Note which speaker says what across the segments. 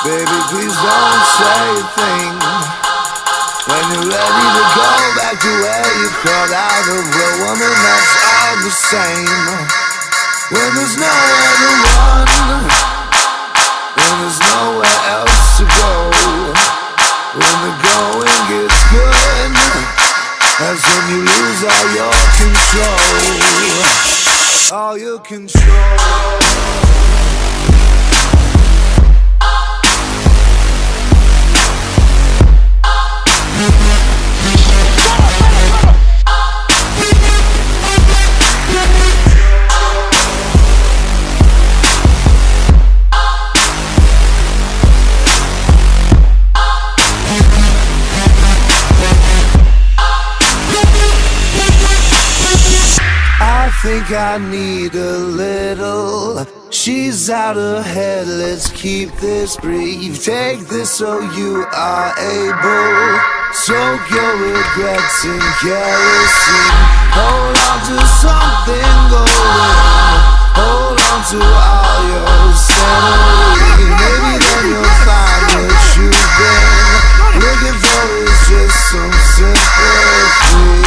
Speaker 1: Baby, please don't say a thing. When you're ready to go back to where you crawled out of, well, woman, that's all the same. When there's nowhere to run, when there's nowhere else to go, when the going gets good, that's when you lose all your control. All your control. I think I need a little. She's out of head, let's keep this brief. Take this so you are able. Soak your regrets in kerosene. Hold on to something golden. Hold on to all your sanity. Maybe then you'll find what you've been looking for is just some sympathy.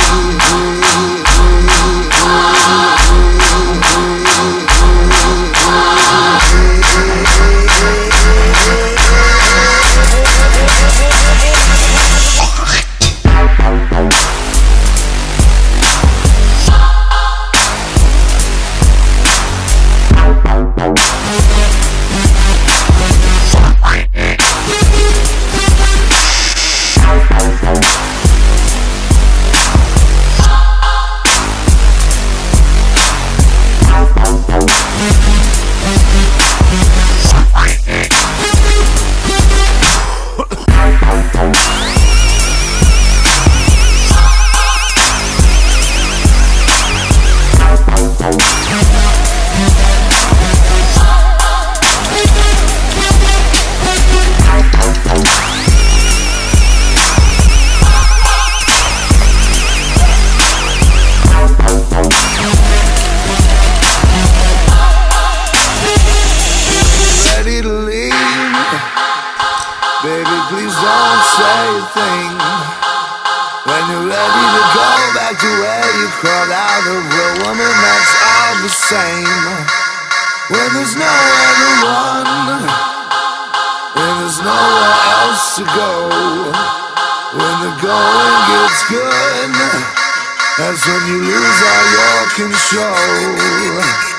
Speaker 1: Baby, please don't say a thing. When you're ready to go back to where you crawled out of, well, woman, that's all the same. When there's nowhere to run, when there's nowhere else to go, when the going gets good, that's when you lose all your control.